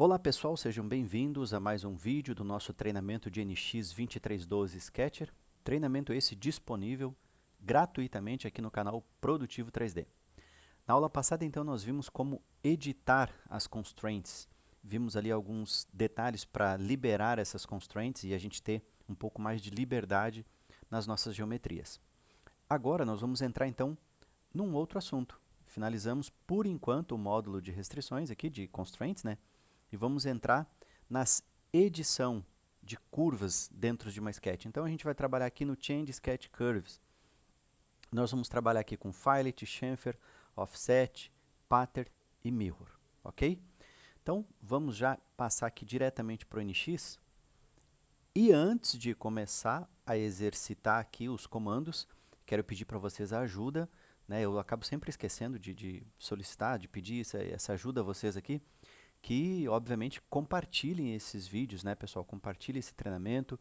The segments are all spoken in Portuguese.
Olá pessoal, sejam bem-vindos a mais um vídeo do nosso treinamento de NX 2312 Sketcher. Treinamento esse disponível gratuitamente aqui no canal Produtivo 3D. Na aula passada, então, nós vimos como editar as constraints. Vimos ali alguns detalhes para liberar essas constraints e a gente ter um pouco mais de liberdade nas nossas geometrias. Agora nós vamos entrar, então, num outro assunto. Finalizamos, por enquanto, o módulo de restrições aqui, de constraints, né? E vamos entrar nas edição de curvas dentro de uma sketch. Então, a gente vai trabalhar aqui no Change Sketch Curves. Nós vamos trabalhar aqui com Fillet, Chamfer, Offset, Pattern e Mirror, ok? Então, vamos já passar aqui diretamente para o NX. E antes de começar a exercitar aqui os comandos, quero pedir para vocês a ajuda, né? Eu acabo sempre esquecendo de solicitar, de pedir essa ajuda a vocês aqui, que obviamente compartilhem esses vídeos, né, pessoal? Compartilhem esse treinamento,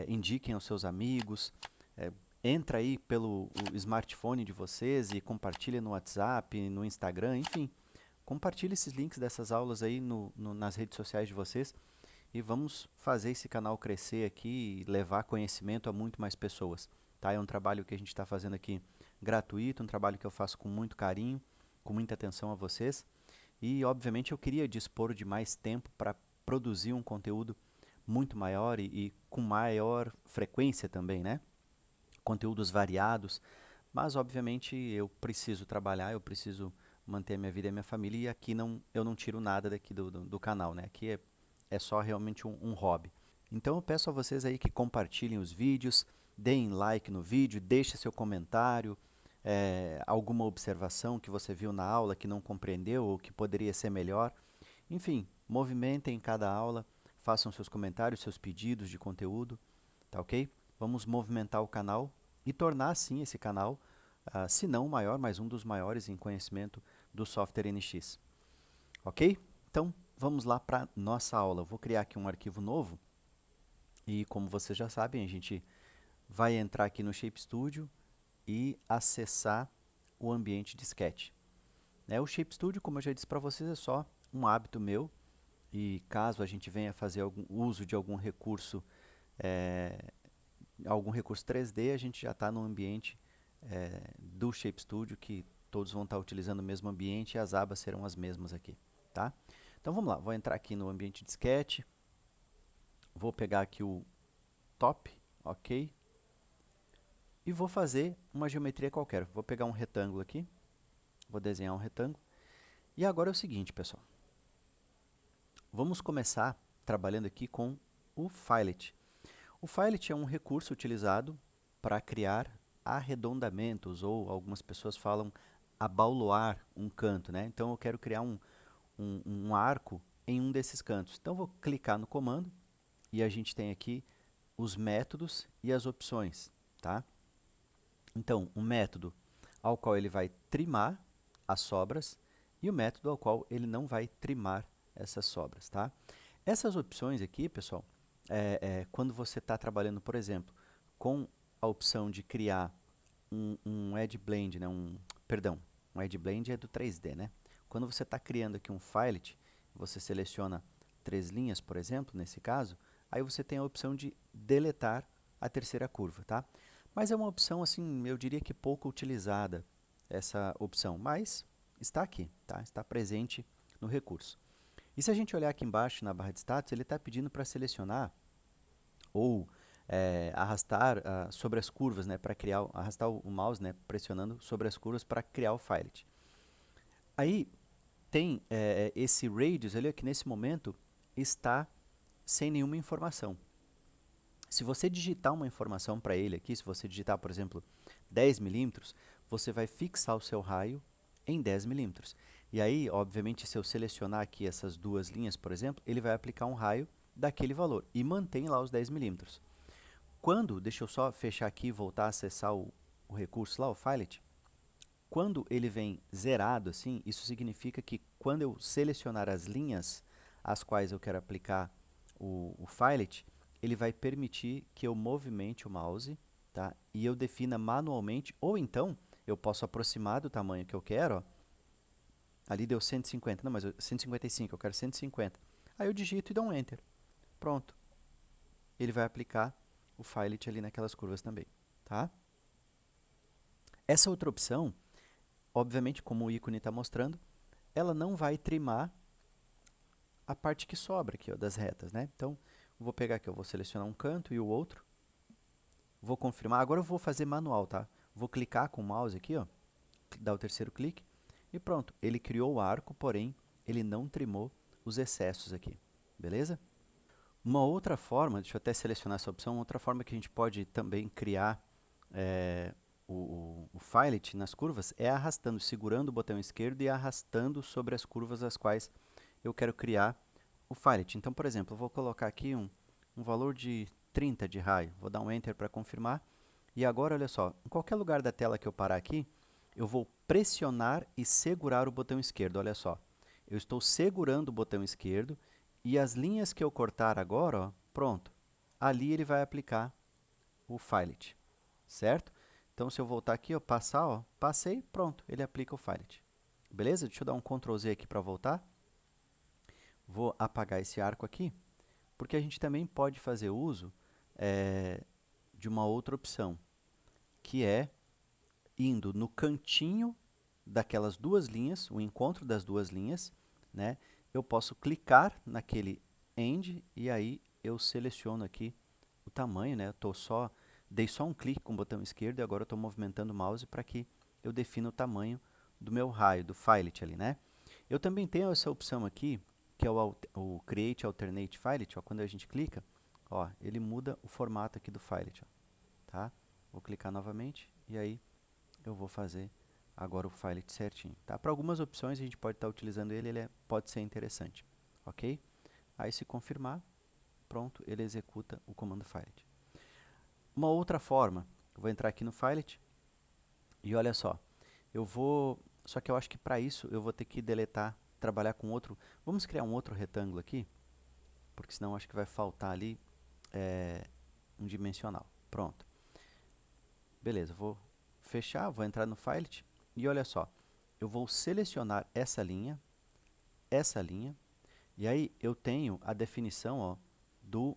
indiquem aos seus amigos, entra aí pelo smartphone de vocês e compartilhem no WhatsApp, no Instagram, enfim. Compartilhe esses links dessas aulas aí nas redes sociais de vocês e vamos fazer esse canal crescer aqui e levar conhecimento a muito mais pessoas. Tá? É um trabalho que a gente está fazendo aqui gratuito, um trabalho que eu faço com muito carinho, com muita atenção a vocês. E, obviamente, eu queria dispor de mais tempo para produzir um conteúdo muito maior e com maior frequência também, né? Conteúdos variados, mas, obviamente, eu preciso trabalhar, eu preciso manter a minha vida e a minha família, e aqui eu não tiro nada daqui do canal, né? Aqui é só realmente um hobby. Então eu peço a vocês aí que compartilhem os vídeos, deem like no vídeo, deixe seu comentário, alguma observação que você viu na aula que não compreendeu ou que poderia ser melhor. Enfim, movimentem cada aula, façam seus comentários, seus pedidos de conteúdo, tá ok? Vamos movimentar o canal e tornar assim esse canal, se não o maior, mas um dos maiores em conhecimento do software NX. Ok? Então, vamos lá para nossa aula. Eu vou criar aqui um arquivo novo e, como vocês já sabem, a gente vai entrar aqui no Shape Studio e acessar o ambiente de Sketch. O Shape Studio, como eu já disse para vocês, é só um hábito meu e caso a gente venha fazer algum uso de algum recurso 3D, a gente já está no ambiente do Shape Studio, que todos vão estar utilizando o mesmo ambiente e as abas serão as mesmas aqui, tá? Então vamos lá, vou entrar aqui no ambiente de Sketch, vou pegar aqui o top, ok? E vou fazer uma geometria qualquer. Vou pegar um retângulo aqui, vou desenhar um retângulo. E agora é o seguinte, pessoal. Vamos começar trabalhando aqui com o Fillet. O Fillet é um recurso utilizado para criar arredondamentos, ou algumas pessoas falam abauloar um canto, né? Então eu quero criar um arco em um desses cantos. Então eu vou clicar no comando e a gente tem aqui os métodos e as opções, tá? Então, um método ao qual ele vai trimar as sobras e o método ao qual ele não vai trimar essas sobras, tá? Essas opções aqui, pessoal, quando você está trabalhando, por exemplo, com a opção de criar um Edge Blend, né? Perdão, um Edge Blend é do 3D, né? Quando você está criando aqui um Fillet, você seleciona 3 linhas, por exemplo, nesse caso, aí você tem a opção de deletar a terceira curva, tá? Mas é uma opção, assim, eu diria que pouco utilizada, essa opção, mas está aqui, tá? Está presente no recurso. E se a gente olhar aqui embaixo na barra de status, ele está pedindo para selecionar ou arrastar sobre as curvas, né, para criar, arrastar o mouse, né, pressionando sobre as curvas para criar o Fillet. Aí tem esse radius ali que nesse momento está sem nenhuma informação. Se você digitar uma informação para ele aqui, se você digitar, por exemplo, 10 milímetros, você vai fixar o seu raio em 10 milímetros. E aí, obviamente, se eu selecionar aqui essas duas linhas, por exemplo, ele vai aplicar um raio daquele valor e mantém lá os 10 milímetros. Quando, deixa eu só fechar aqui e voltar a acessar o recurso lá, o Fillet, quando ele vem zerado assim, isso significa que quando eu selecionar as linhas às quais eu quero aplicar o Fillet, ele vai permitir que eu movimente o mouse, tá? E eu defina manualmente, ou então eu posso aproximar do tamanho que eu quero, ó, Ali deu 150, não, mas 155, eu quero 150. Aí eu digito e dou um Enter. Pronto. Ele vai aplicar o Filet ali naquelas curvas também, tá? Essa outra opção, obviamente, como o ícone está mostrando, ela não vai trimar a parte que sobra aqui, ó, das retas, né? Então, eu vou pegar aqui, eu vou selecionar um canto e o outro. Vou confirmar. Agora eu vou fazer manual, tá? Vou clicar com o mouse aqui, ó, dar o terceiro clique e pronto. Ele criou o arco, porém, ele não trimou os excessos aqui, beleza? Uma outra forma, deixa eu até selecionar essa opção, outra forma que a gente pode também criar o Filet nas curvas é arrastando, segurando o botão esquerdo e arrastando sobre as curvas as quais eu quero criar o Filet. Então, por exemplo, eu vou colocar aqui um valor de 30 de raio, vou dar um Enter para confirmar. E agora, olha só, em qualquer lugar da tela que eu parar aqui, eu vou pressionar e segurar o botão esquerdo, olha só. Eu estou segurando o botão esquerdo e as linhas que eu cortar agora, ó, pronto, ali ele vai aplicar o Filet, certo? Então, se eu voltar aqui, ó, passar, ó, passei, pronto, ele aplica o Filet. Beleza? Deixa eu dar um Ctrl Z aqui para voltar. Vou apagar esse arco aqui, porque a gente também pode fazer uso de uma outra opção, que é indo no cantinho daquelas duas linhas, o encontro das duas linhas, né? Eu posso clicar naquele end e aí eu seleciono aqui o tamanho, né? Dei só um clique com o botão esquerdo e agora eu estou movimentando o mouse para que eu defina o tamanho do meu raio, do Filet ali, né? Eu também tenho essa opção aqui, que é o Create Alternate Filet, ó, quando a gente clica, ó, ele muda o formato aqui do Filet, ó, tá? Vou clicar novamente e aí eu vou fazer agora o Filet certinho, tá? Para algumas opções a gente pode estar utilizando ele, pode ser interessante, ok? Aí se confirmar, pronto, ele executa o comando Filet. Uma outra forma, eu vou entrar aqui no Filet e olha só, só que eu acho que para isso eu vou ter que deletar, trabalhar com outro, vamos criar um outro retângulo aqui, porque senão acho que vai faltar ali um dimensional. Pronto. Beleza, vou fechar, vou entrar no Filet e olha só, eu vou selecionar essa linha, e aí eu tenho a definição, ó, do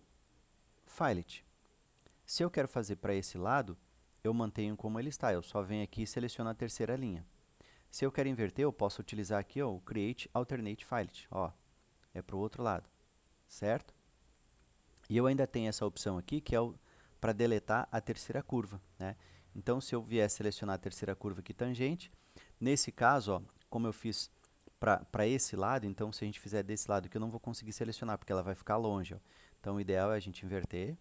Filet. Se eu quero fazer para esse lado, eu mantenho como ele está, eu só venho aqui e seleciono a terceira linha. Se eu quero inverter, eu posso utilizar aqui, ó, o Create Alternate Filet, ó, é para o outro lado, certo? E eu ainda tenho essa opção aqui, que é para deletar a terceira curva, né? Então, se eu vier selecionar a terceira curva aqui tangente, nesse caso, ó, como eu fiz para esse lado, então se a gente fizer desse lado aqui, eu não vou conseguir selecionar, porque ela vai ficar longe, ó. Então, o ideal é a gente inverter,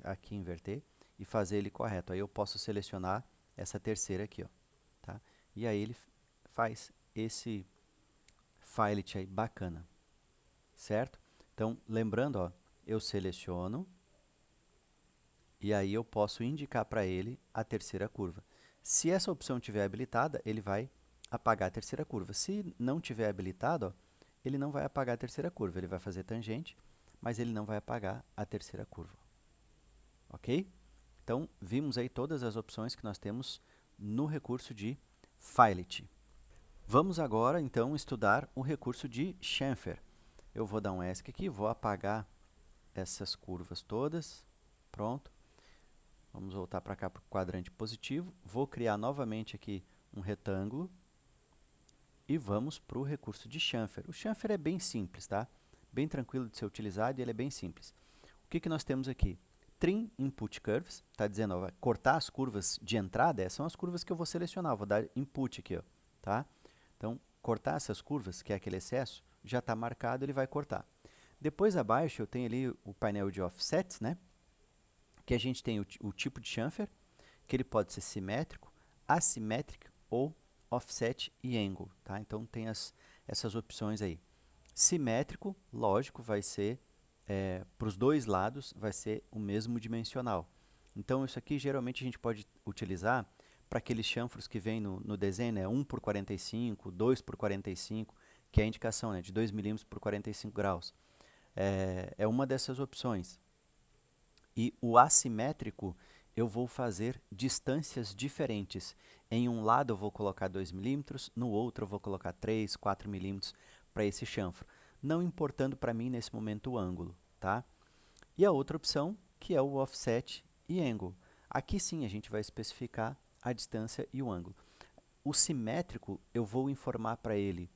aqui inverter, e fazer ele correto. Aí eu posso selecionar essa terceira aqui, ó, tá? E aí ele faz esse Filet aí bacana, certo? Então, lembrando, ó, eu seleciono e aí eu posso indicar para ele a terceira curva. Se essa opção estiver habilitada, ele vai apagar a terceira curva. Se não tiver habilitado, ó, ele não vai apagar a terceira curva. Ele vai fazer tangente, mas ele não vai apagar a terceira curva. Ok? Então, vimos aí todas as opções que nós temos no recurso de Filet. Vamos agora, então, estudar o recurso de chamfer. Eu vou dar um ESC aqui, vou apagar essas curvas todas. Pronto. Vamos voltar para cá para o quadrante positivo. Vou criar novamente aqui um retângulo. E vamos para o recurso de chamfer. O chamfer é bem simples, tá? Bem tranquilo de ser utilizado e ele é bem simples. O que nós temos aqui? Trim Input Curves, está dizendo, ó, cortar as curvas de entrada, essas são as curvas que eu vou selecionar, vou dar input aqui, ó, tá? Então, cortar essas curvas, que é aquele excesso, já está marcado, ele vai cortar. Depois abaixo eu tenho ali o painel de offsets, né? Que a gente tem o tipo de chamfer, que ele pode ser simétrico, assimétrico ou offset e angle, tá? Então tem essas opções aí. Simétrico, lógico, vai ser para os dois lados, vai ser o mesmo dimensional. Então isso aqui geralmente a gente pode utilizar para aqueles chanfros que vem no desenho, né? 1 por 45, 2 por 45, que é a indicação, né? De 2 milímetros por 45 graus. É uma dessas opções. E o assimétrico, eu vou fazer distâncias diferentes. Em um lado eu vou colocar 2 milímetros, no outro eu vou colocar 3, 4 milímetros para esse chanfro, não importando para mim nesse momento o ângulo, tá? E a outra opção, que é o offset e angle. Aqui sim a gente vai especificar a distância e o ângulo. O simétrico, eu vou informar para ele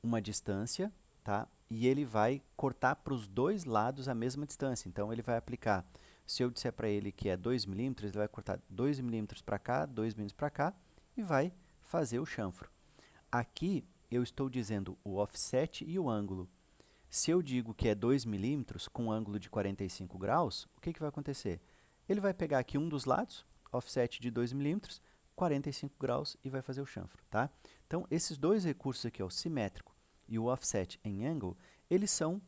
uma distância, tá? E ele vai cortar para os dois lados a mesma distância. Então, ele vai aplicar, se eu disser para ele que é 2 milímetros, ele vai cortar 2 milímetros para cá, 2 milímetros para cá e vai fazer o chanfro. Aqui, eu estou dizendo o offset e o ângulo. Se eu digo que é 2 milímetros com um ângulo de 45 graus, o que vai acontecer? Ele vai pegar aqui um dos lados, offset de 2 milímetros, 45 graus e vai fazer o chanfro, tá? Então, esses dois recursos aqui, o simétrico e o offset em angle, eles são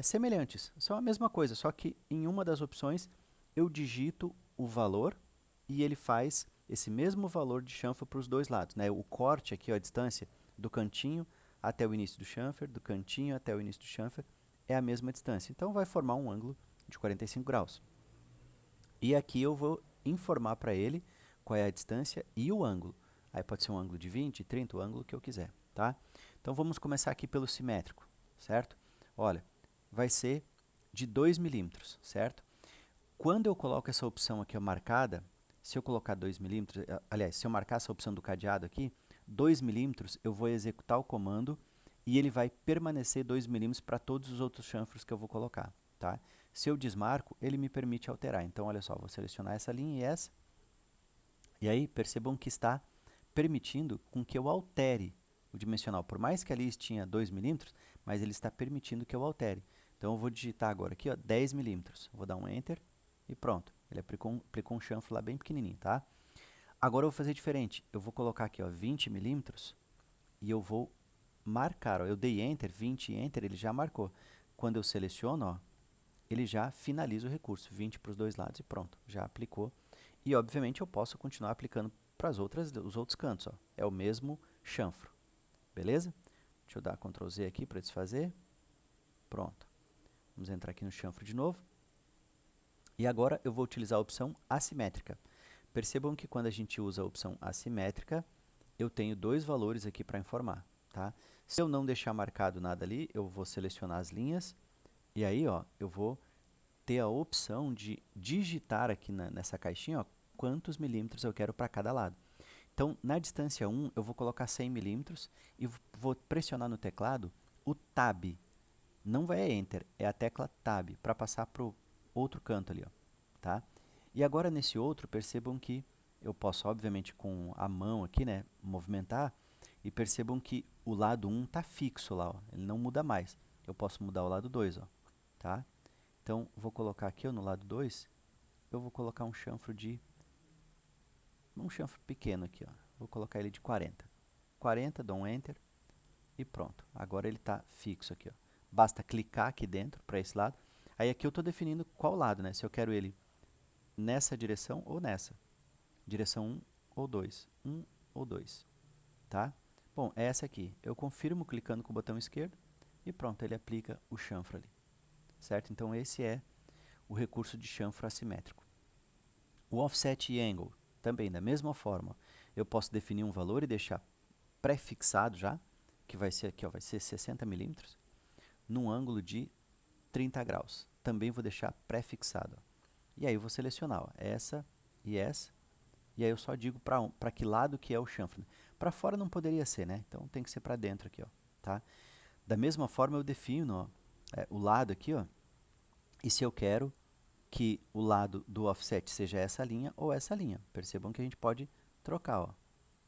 semelhantes, são a mesma coisa, só que em uma das opções eu digito o valor e ele faz esse mesmo valor de chanfro para os dois lados, né? O corte aqui, ó, a distância do cantinho até o início do chanfer, do cantinho até o início do chanfer, é a mesma distância. Então, vai formar um ângulo de 45 graus. E aqui eu vou informar para ele qual é a distância e o ângulo. Aí pode ser um ângulo de 20, 30, o ângulo que eu quiser, tá? Então, vamos começar aqui pelo simétrico, certo? Olha, vai ser de 2 milímetros, certo? Quando eu coloco essa opção aqui ó, marcada, se eu colocar 2 milímetros, aliás, se eu marcar essa opção do cadeado aqui, 2 milímetros, eu vou executar o comando e ele vai permanecer 2 milímetros para todos os outros chanfros que eu vou colocar, tá? Se eu desmarco, ele me permite alterar. Então, olha só, vou selecionar essa linha e essa. E aí, percebam que está permitindo com que eu altere o dimensional. Por mais que ali tinha 2 milímetros, mas ele está permitindo que eu altere. Então, eu vou digitar agora aqui, ó, 10 milímetros. Vou dar um Enter e pronto. Ele aplicou um chanfro lá bem pequenininho, tá? Agora eu vou fazer diferente. Eu vou colocar aqui, ó, 20 milímetros e eu vou marcar. Ó, eu dei Enter, 20 Enter, ele já marcou. Quando eu seleciono, ó, ele já finaliza o recurso, 20 para os dois lados e pronto, já aplicou. E, obviamente, eu posso continuar aplicando para os outros cantos. Ó. É o mesmo chanfro, beleza? Deixa eu dar Ctrl Z aqui para desfazer. Pronto. Vamos entrar aqui no chanfro de novo. E agora eu vou utilizar a opção assimétrica. Percebam que quando a gente usa a opção assimétrica, eu tenho dois valores aqui para informar. Tá? Se eu não deixar marcado nada ali, eu vou selecionar as linhas e aí ó, eu vou ter a opção de digitar aqui nessa caixinha ó, quantos milímetros eu quero para cada lado. Então, na distância 1, eu vou colocar 100 milímetros e vou pressionar no teclado o Tab. Não vai Enter, é a tecla Tab, para passar para o outro canto ali. Ó, tá? E agora, nesse outro, percebam que eu posso, obviamente, com a mão aqui, né, movimentar, e percebam que o lado 1 está fixo lá, ó, ele não muda mais. Eu posso mudar o lado 2, ó, tá? Então, vou colocar aqui ó, no lado 2, eu vou colocar um chanfro pequeno aqui, ó. Vou colocar ele de 40. 40, dou um Enter e pronto. Agora ele está fixo aqui, ó. Basta clicar aqui dentro para esse lado. Aí aqui eu estou definindo qual lado, né? Se eu quero ele nessa direção ou nessa. Direção 1 ou 2. 1 ou 2, tá? Bom, é essa aqui. Eu confirmo clicando com o botão esquerdo e pronto, ele aplica o chanfro ali. Certo? Então, esse é o recurso de chanfro assimétrico. O offset e angle, também da mesma forma. Eu posso definir um valor e deixar pré-fixado já, que vai ser aqui, ó, vai ser 60 milímetros, num ângulo de 30 graus. Também vou deixar pré-fixado. E aí eu vou selecionar ó, essa, e aí eu só digo para que lado que é o chanfro. Para fora não poderia ser, né? Então tem que ser para dentro aqui, ó, tá? Da mesma forma eu defino ó, o lado aqui, ó, e se eu quero que o lado do offset seja essa linha ou essa linha. Percebam que a gente pode trocar, ó,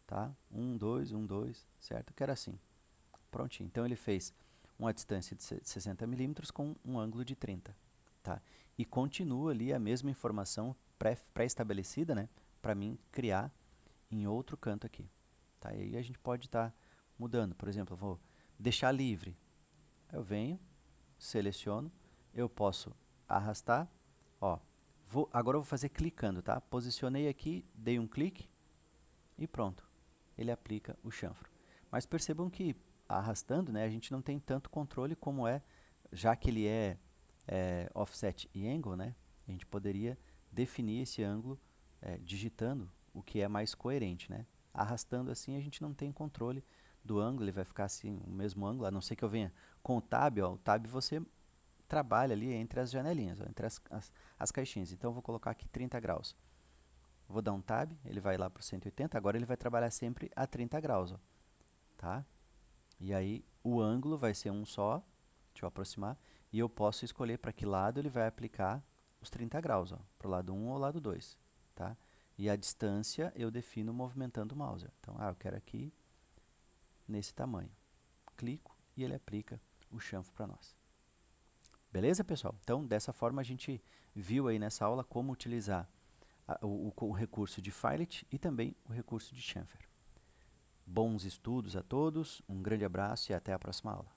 tá? 1, 2, certo? Eu quero assim. Prontinho. Então, ele fez uma distância de 60 milímetros com um ângulo de 30, tá? E continua ali a mesma informação pré-estabelecida, né? Para mim criar em outro canto aqui, tá? E aí a gente pode estar mudando. Por exemplo, eu vou deixar livre. Eu venho, seleciono, eu posso arrastar, ó, agora eu vou fazer clicando, tá? Posicionei aqui, dei um clique e pronto. Ele aplica o chanfro. Mas percebam que arrastando, né, a gente não tem tanto controle como já que ele é offset e angle, né? A gente poderia definir esse ângulo digitando o que é mais coerente, né? Arrastando assim a gente não tem controle do ângulo, ele vai ficar assim, o mesmo ângulo, a não ser que eu venha com o Tab, ó, o Tab você trabalha ali entre as janelinhas, ó, entre as caixinhas. Então eu vou colocar aqui 30 graus. Vou dar um Tab, ele vai lá para o 180, agora ele vai trabalhar sempre a 30 graus, ó, tá? E aí o ângulo vai ser um só, deixa eu aproximar, e eu posso escolher para que lado ele vai aplicar os 30 graus, para o lado 1 ou lado 2, tá? E a distância eu defino movimentando o mouse. Então, eu quero aqui nesse tamanho. Clico e ele aplica o chanfro para nós. Beleza, pessoal? Então, dessa forma a gente viu aí nessa aula como utilizar o recurso de Filet e também o recurso de chamfer. Bons estudos a todos, um grande abraço e até a próxima aula.